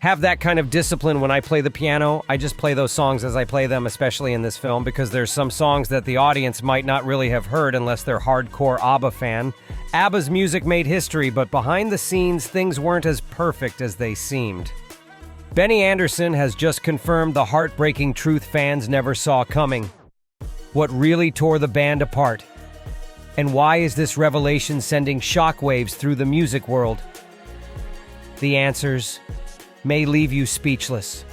have that kind of discipline when I play the piano. I just play those songs as I play them, especially in this film, because there's some songs that the audience might not really have heard unless they're hardcore ABBA fan. ABBA's music made history, but behind the scenes, things weren't as perfect as they seemed. Benny Andersson has just confirmed the heartbreaking truth fans never saw coming. What really tore the band apart? And why is this revelation sending shockwaves through the music world? The answers may leave you speechless.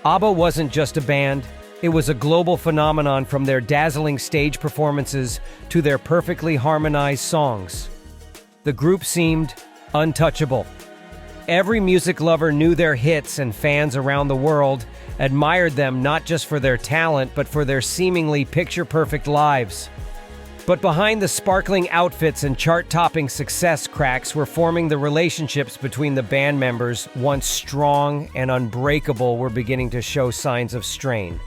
ABBA wasn't just a band, it was a global phenomenon, from their dazzling stage performances to their perfectly harmonized songs. The group seemed untouchable. Every music lover knew their hits, and fans around the world admired them not just for their talent, but for their seemingly picture-perfect lives. But behind the sparkling outfits and chart-topping success, cracks were forming. The relationships between the band members, once strong and unbreakable, were beginning to show signs of strain.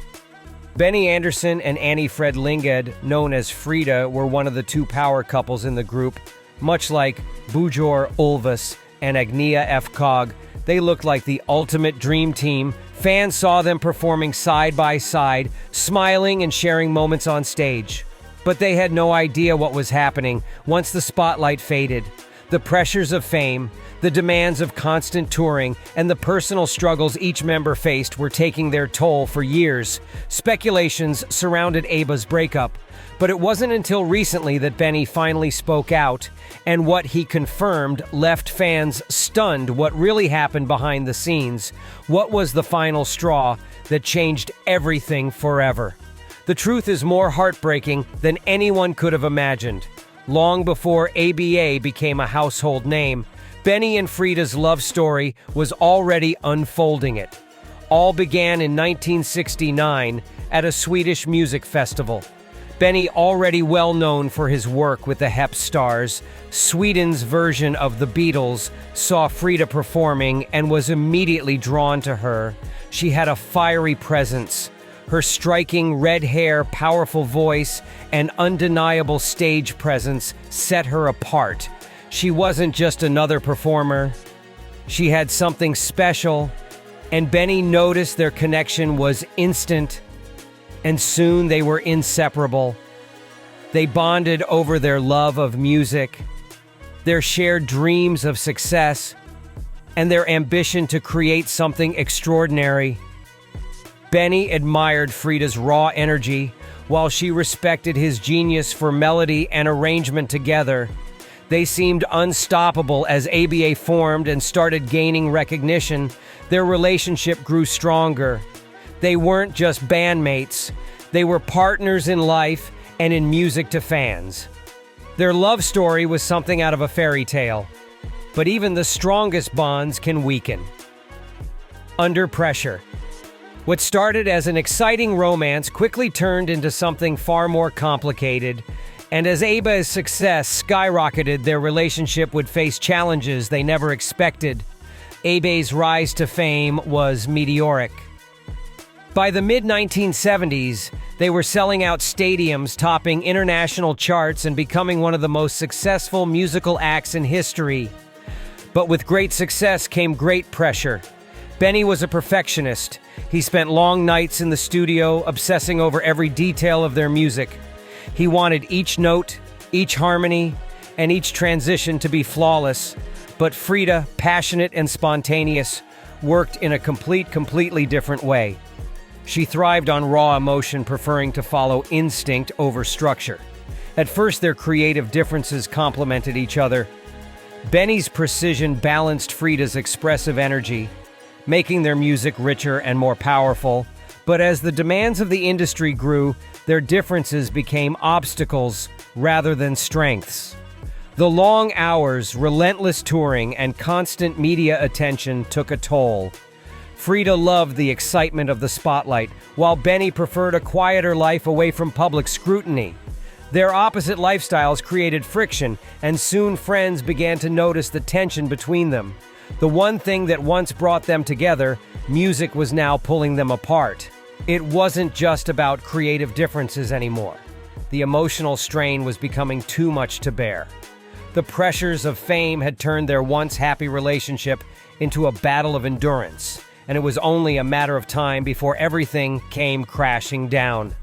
Benny Andersson and Annie Fred Linged, known as Frida, were one of the two power couples in the group. Much like Björn Ulvaeus and Agnia F. Kog, they looked like the ultimate dream team. Fans saw them performing side by side, smiling and sharing moments on stage. But they had no idea what was happening once the spotlight faded. The pressures of fame, the demands of constant touring, and the personal struggles each member faced were taking their toll. For years, speculations surrounded ABBA's breakup, but it wasn't until recently that Benny finally spoke out, and what he confirmed left fans stunned. What really happened behind the scenes? What was the final straw that changed everything forever? The truth is more heartbreaking than anyone could have imagined. Long before ABBA became a household name, Benny and Frida's love story was already unfolding. It all began in 1969 at a Swedish music festival. Benny, already well known for his work with the Hep Stars, Sweden's version of the Beatles, saw Frida performing and was immediately drawn to her. She had a fiery presence. Her striking red hair, powerful voice, and undeniable stage presence set her apart. She wasn't just another performer. She had something special, and Benny noticed their connection was instant, and soon they were inseparable. They bonded over their love of music, their shared dreams of success, and their ambition to create something extraordinary. Benny admired Frida's raw energy, while she respected his genius for melody and arrangement. Together, they seemed unstoppable. As ABBA formed and started gaining recognition, their relationship grew stronger. They weren't just bandmates, they were partners in life and in music to fans. Their love story was something out of a fairy tale, but even the strongest bonds can weaken under pressure. What started as an exciting romance quickly turned into something far more complicated, and as ABBA's success skyrocketed, their relationship would face challenges they never expected. ABBA's rise to fame was meteoric. By the mid-1970s, they were selling out stadiums, topping international charts, and becoming one of the most successful musical acts in history. But with great success came great pressure. Benny was a perfectionist. He spent long nights in the studio, obsessing over every detail of their music. He wanted each note, each harmony, and each transition to be flawless. But Frida, passionate and spontaneous, worked in a completely different way. She thrived on raw emotion, preferring to follow instinct over structure. At first, their creative differences complemented each other. Benny's precision balanced Frida's expressive energy, making their music richer and more powerful. But as the demands of the industry grew, their differences became obstacles rather than strengths. The long hours, relentless touring, and constant media attention took a toll. Frida loved the excitement of the spotlight, while Benny preferred a quieter life away from public scrutiny. Their opposite lifestyles created friction, and soon friends began to notice the tension between them. The one thing that once brought them together, music, was now pulling them apart. It wasn't just about creative differences anymore. The emotional strain was becoming too much to bear. The pressures of fame had turned their once happy relationship into a battle of endurance, and it was only a matter of time before everything came crashing down.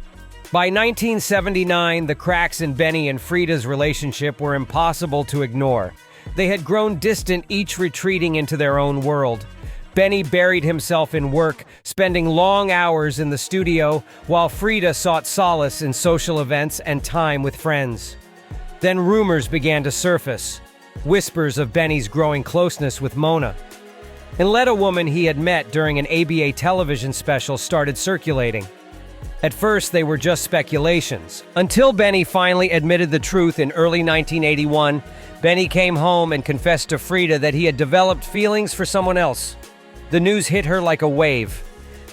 By 1979, the cracks in Benny and Frida's relationship were impossible to ignore. They had grown distant, each retreating into their own world. Benny buried himself in work, spending long hours in the studio, while Frida sought solace in social events and time with friends. Then rumors began to surface, whispers of Benny's growing closeness with Mona. And let a woman he had met during an ABBA television special started circulating. At first, they were just speculations, until Benny finally admitted the truth in early 1981. Benny came home and confessed to Frida that he had developed feelings for someone else. The news hit her like a wave.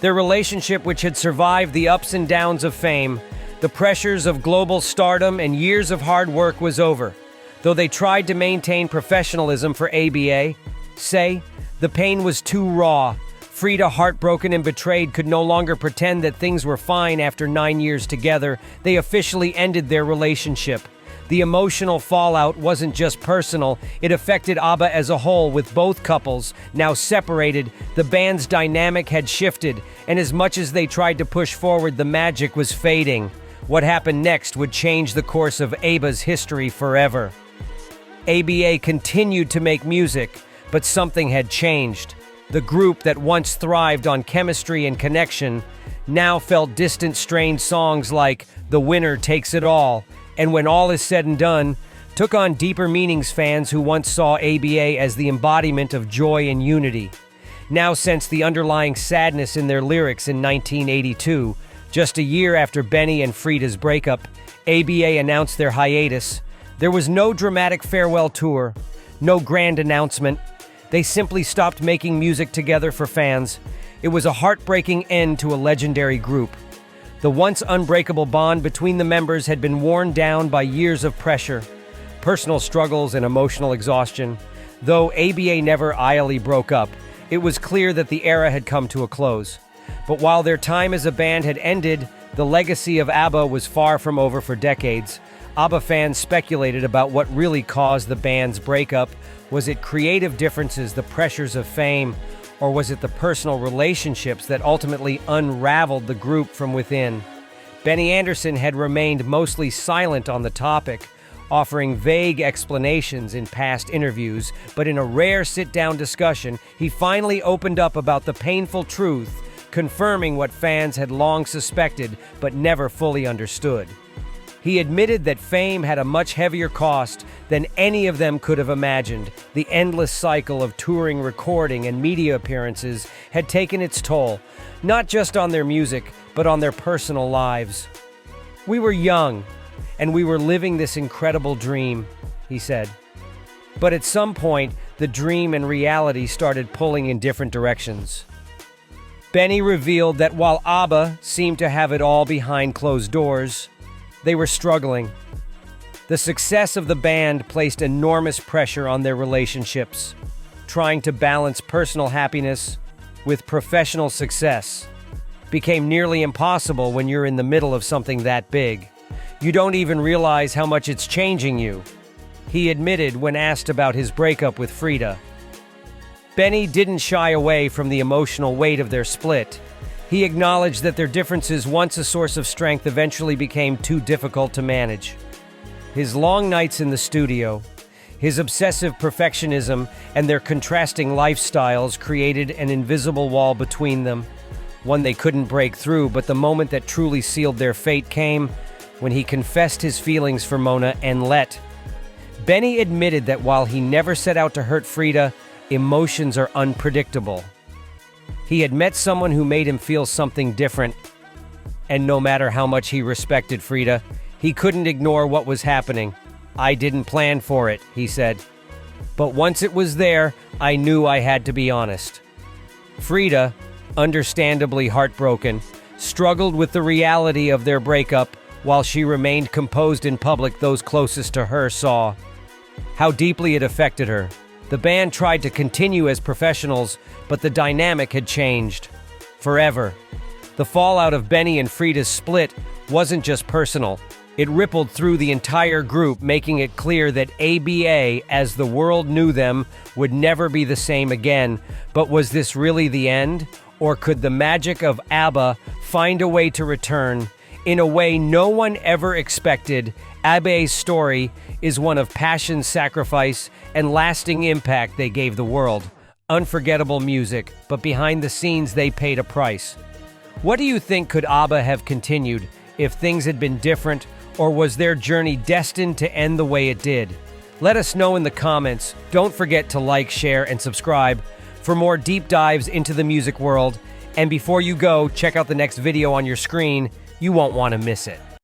Their relationship, which had survived the ups and downs of fame, the pressures of global stardom, and years of hard work, was over. Though they tried to maintain professionalism for ABBA, the pain was too raw. Frida, heartbroken and betrayed, could no longer pretend that things were fine after 9 years together. They officially ended their relationship. The emotional fallout wasn't just personal, it affected ABBA as a whole, with both couples now separated. The band's dynamic had shifted, and as much as they tried to push forward, the magic was fading. What happened next would change the course of ABBA's history forever. ABBA continued to make music, but something had changed. The group that once thrived on chemistry and connection now felt distant, strange songs like "The Winner Takes It All," and "When All Is Said and Done" took on deeper meanings. Fans who once saw ABBA as the embodiment of joy and unity now sensed the underlying sadness in their lyrics. In 1982, just a year after Benny and Frida's breakup, ABBA announced their hiatus. There was no dramatic farewell tour, no grand announcement. They simply stopped making music together for fans. It was a heartbreaking end to a legendary group. The once unbreakable bond between the members had been worn down by years of pressure, personal struggles, and emotional exhaustion. Though ABBA never idly broke up, it was clear that the era had come to a close. But while their time as a band had ended, the legacy of ABBA was far from over. For decades, ABBA fans speculated about what really caused the band's breakup. Was it creative differences, the pressures of fame, or was it the personal relationships that ultimately unraveled the group from within? Benny Andersson had remained mostly silent on the topic, offering vague explanations in past interviews, but in a rare sit-down discussion, he finally opened up about the painful truth, confirming what fans had long suspected but never fully understood. He admitted that fame had a much heavier cost than any of them could have imagined. The endless cycle of touring, recording, and media appearances had taken its toll, not just on their music, but on their personal lives. "We were young, and we were living this incredible dream," he said. But at some point, the dream and reality started pulling in different directions. Benny revealed that while ABBA seemed to have it all behind closed doors, they were struggling. The success of the band placed enormous pressure on their relationships. Trying to balance personal happiness with professional success became nearly impossible when you're in the middle of something that big. You don't even realize how much it's changing you, he admitted when asked about his breakup with Frida. Benny didn't shy away from the emotional weight of their split. He acknowledged that their differences, once a source of strength, eventually became too difficult to manage. His long nights in the studio, his obsessive perfectionism, and their contrasting lifestyles created an invisible wall between them, one they couldn't break through. But the moment that truly sealed their fate came when he confessed his feelings for Mona and let. Benny admitted that while he never set out to hurt Frida, emotions are unpredictable. He had met someone who made him feel something different, and no matter how much he respected Frida, he couldn't ignore what was happening. "I didn't plan for it," he said. "But once it was there, I knew I had to be honest." Frida, understandably heartbroken, struggled with the reality of their breakup. While she remained composed in public, those closest to her saw how deeply it affected her. The band tried to continue as professionals, but the dynamic had changed forever. The fallout of Benny and Frida's split wasn't just personal. It rippled through the entire group, making it clear that ABBA, as the world knew them, would never be the same again. But was this really the end? Or could the magic of ABBA find a way to return in a way no one ever expected? ABBA's story is one of passion, sacrifice, and lasting impact they gave the world. Unforgettable music, but behind the scenes they paid a price. What do you think? Could ABBA have continued if things had been different, or was their journey destined to end the way it did? Let us know in the comments. Don't forget to like, share, and subscribe for more deep dives into the music world. And before you go, check out the next video on your screen. You won't want to miss it.